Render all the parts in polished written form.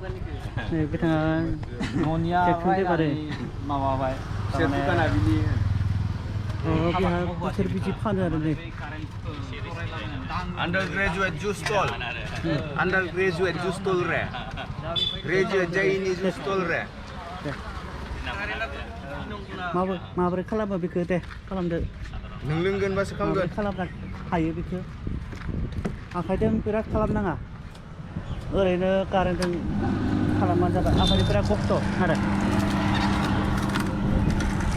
nih kita cek sendiri pada. Oh, biar terbiji panas ada. Undergraduate juice stall. Undergraduate juice stall re. Graduate Chinese juice stall re. माबोरै खालामो बेखौ दे खालामदो नों लोंगोनबासो खालामगोन खालामना हायो बेखौ आखाइजों बिराद खालामनाङा ओरैनो कारेन्टजों खालामबानो जाबाय आखाइजों बिराद खस्थ' आरो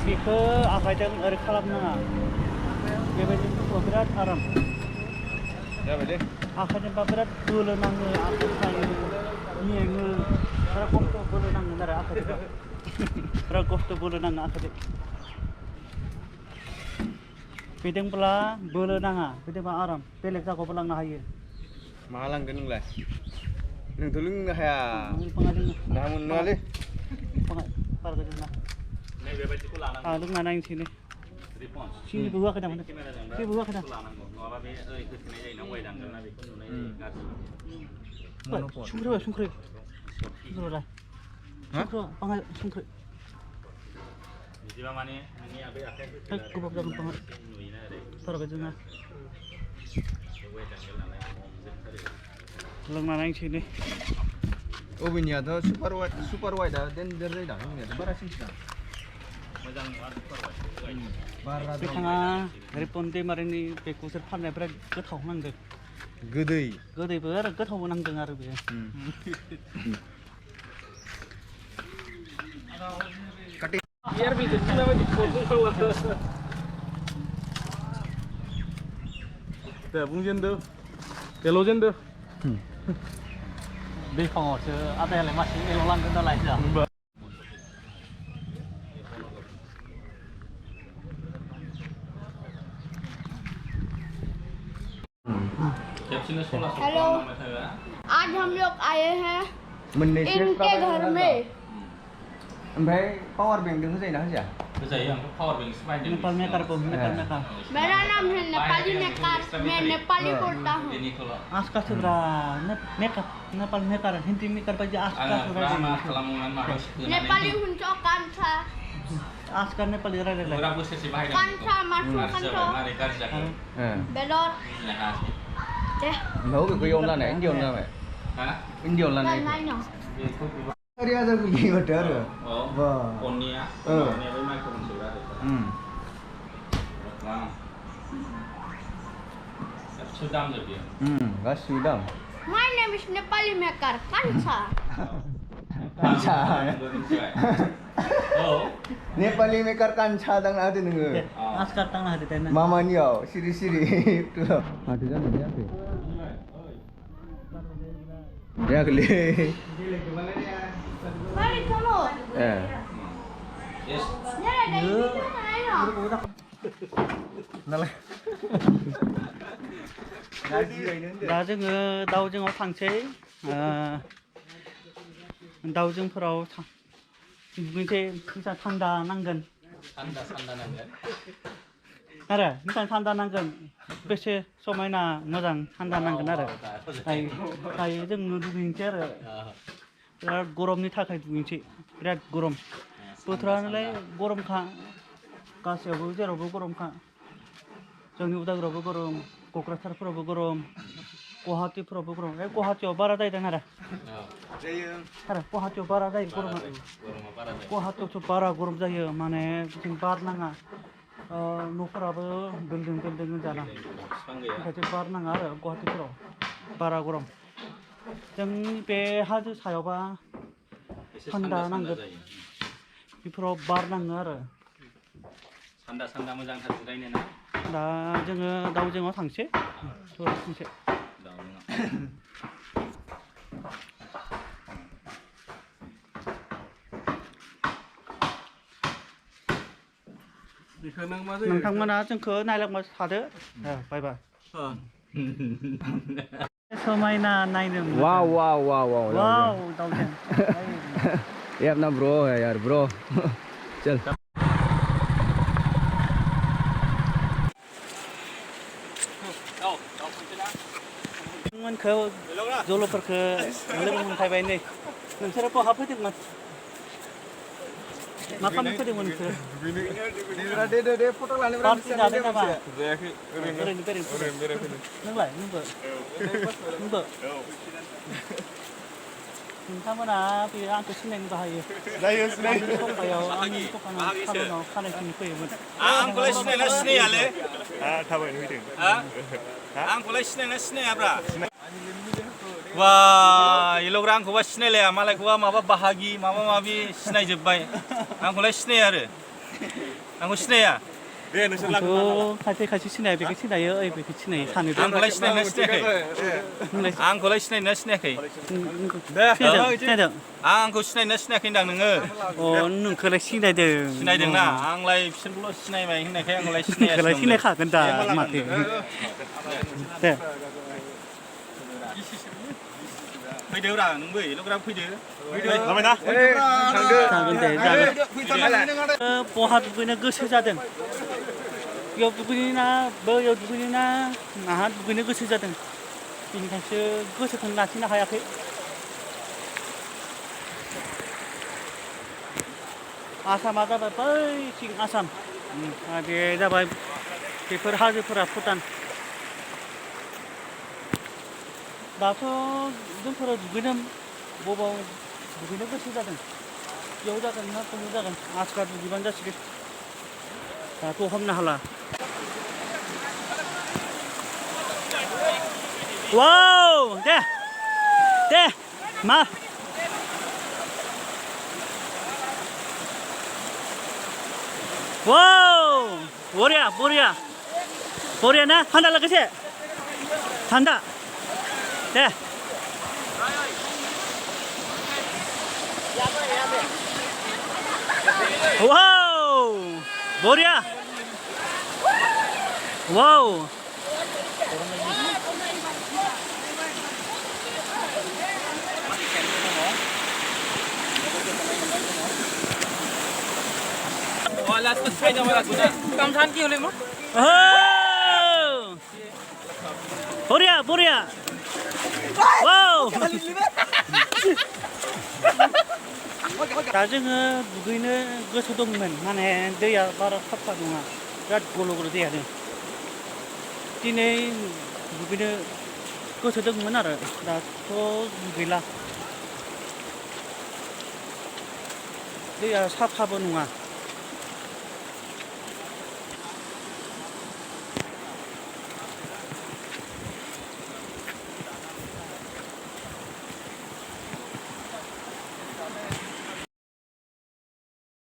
बेखौ आखाइजों ओरै खालामनाङा बेबायदि बिराद आराम आखाइजोंबा बिराद बोलो नाङो आखाइ सायो मेङो बिराद खस्थ' बोलो नाङो आरो आखाइजों बिराद खस्थ' बोलो नाङो आखाइजों बिदोंब्ला बोलो नाङा बिदोंबा आराम बेलेग जायगायावबो लांनो हायो मा लांगोन नोंलाय नोंथ' लोंनो हाया ना मोननोलै बारा गोजोन ना लोंना नायनोसै सिनिबो होआखै नामा जेबो होआखै ना संख्रि होआ संख्रि संख्रि बाङाय संख्रि बिदिबा माने नोंनि आबै आखाया गोबाब जागोन बाङाय बारा गोजोन ना लोंना नायनोसै ने अबेनियाथ' सुपार वाइटआ देन्जार जायोदां आंनियाथ' बारासिनसो मोजां नङा सुपार वाइट बिथाङा रिपन दैमारिनि बे खुसेर फाननाया बिराद गोथाव नांदों गोदैबो आरो गोथावबो नांदों आरो बेयो बुंजेनदो एल'जेनदो दैखाङावसो आदायालाय मासे एल' लांगोन नालाय हेलो आज हम लोग आए हैं इनके घर में ओमफ्राय पावार बैंक दों होजायोना होजाया होजायो आंथ' पावार बैंकसो बायदों नेपाल मेकार मेरा नाम है नेपाली मेकार मैं नेपाली बोलता हूँ आस्का सेब्रा मेकार नेपाल मेकार हिन्दी मेकार बायदि आस्का सेब्रा नेपाली हुन्छ कान्छा आस्का नेपाली रायलायलाय कान्छा मासु कान्छा बेदर ओमफ्राय बबेखौ एवनो लानाय इन्डियावनो लानाय इन्डियावनो लानाय Area ada begini ada ada. Wah. Konia. Konia itu macam sudah ada. Sudam jadi. Gas Sudam. My name is Nepali Mekar Kansa. Kansa. Oh. Nepali Mekar Kansa dang ada nengu. Askar tang ada tena. Mama ni au siri-siri itu. Ada kan dia apa? Ya kali. Mari kamu. Yes. Ya ada ini mana? Nalah. दा जोङो दाउजेंआव थांसै दाउजेंफोराव दुगैनोसै बेसेबां थान्दा नांगोन आरो बेसेबां थान्दा नांगोन बेसे समायना मोजां थान्दा नांगोन आरो दायो जों दुगैनोसै आरो बिराद गरमनि थाखाय दुगैनोसै बिराद गरम बोथोरालाय गरमखा गासैयावबो जेरावबो गरमखा जोंनि उदालगुरियावबो गरम क'क्राझारफोरावबो गरम गुवाहाटीफोरावबो गरम गुवाहाटीयाव बारा जाहैदों आरो गुवाहाटीयाव बारा जायो गरमा गुवाहाटीयावथ' बारा गरम जायो माने जों बार नाङा न'फोराबो बिल्डिं होनजाना ओंखायनो बार नाङा आरो गुवाहाटीफोराव बारा गरम जोंनि बे हाजो सायावबा थान्दा नांगोन बेफोराव बार नाङो आरो थान्दा मोजांथार जिरायनो ना दा जोङो दाउजेंआव थांसै नोंथांमोना जोंखौ नायलांबाय थादो बाय बाय समायना नायनो Wow wow wow wow. वाव दाउजें Ya अपना bro है यार bro. चल. मोनखौ जलफोरखौ लोगो मोनफायबाय नै नोंसोरो बहा फैदोंमोन मा खालामनो फैदोंमोन नोंसोरो दे फट' लानो पार्टि जादों नामा जायाखै ओरैनो बेरायनो नोंलाय नोंबो नोंथांमोना बे आंखौ सिनायनो बाहायो जायो सखायाव आंनि दखानाव सालुनाव खानाय सिननो फैयोमोन आंखौलाय सिनायना सिनायालै थाबायनो फैदों आंखौलाय सिनायना सिनायाब्रा बा इलग्रा आंखौबा सिनायलाया मालायखौबा माबा बाहागि माबा माबि सिनायजोब्बाय आंखौलाय सिनाया आरो आंखौ सिनाया दे नोंसोर आंखौ खायसे सिनाया बेखौ सिनायो ओइ बेखौ सिनायो सानैबो आंखौलाय सिनायना सिनायाखै आंखौलाय सिनायना सिनायाखै सिनायदों आंखौ सिनायना सिनायाखै होनदां नोङो अ नोंखौलाय सिनायदों सिनायदोंना आंलाय बिसोरखौल' सिनायबाय होननायखाय आंखौलाय सिनायासै नोंखौलाय सिनायखागोन दा माथो दे फैदोब्रा नोंबो इलग्रा फैदो जाबायना जागोन दे जागोन बहा दुगैनो गोसो जादों बेयाव दुगैनो ना बैयाव दुगैनो ना नाहा दुगैनो गोसो जादों बेनिखायसो गोसोखौनो लाखिनो हायाखै आसामा जाबाय बैथिं आसाम बे जाबाय बेफोर हाजोफोरा भुटान दाथ' जोंफोरा दुगैनो बबाव दुगैनो गोसो जादों बेयाव जागोन ना बबाव जागोन आसखा दुगैबानो जासिगोन दाथ' हमनो हाला वाव दे मा वाव बरिया ना थान्दा लोगोसे थान्दा दे वाव बरिया वाव बरिया वाव दा जोङो दुगैनो गोसो दंमोन माने दैया बारा साफा नङा बिराद गल' दैयानो दिनै दुगैनो गोसो दंमोन आरो दाथ' दुगैला दैया साफाबो नङा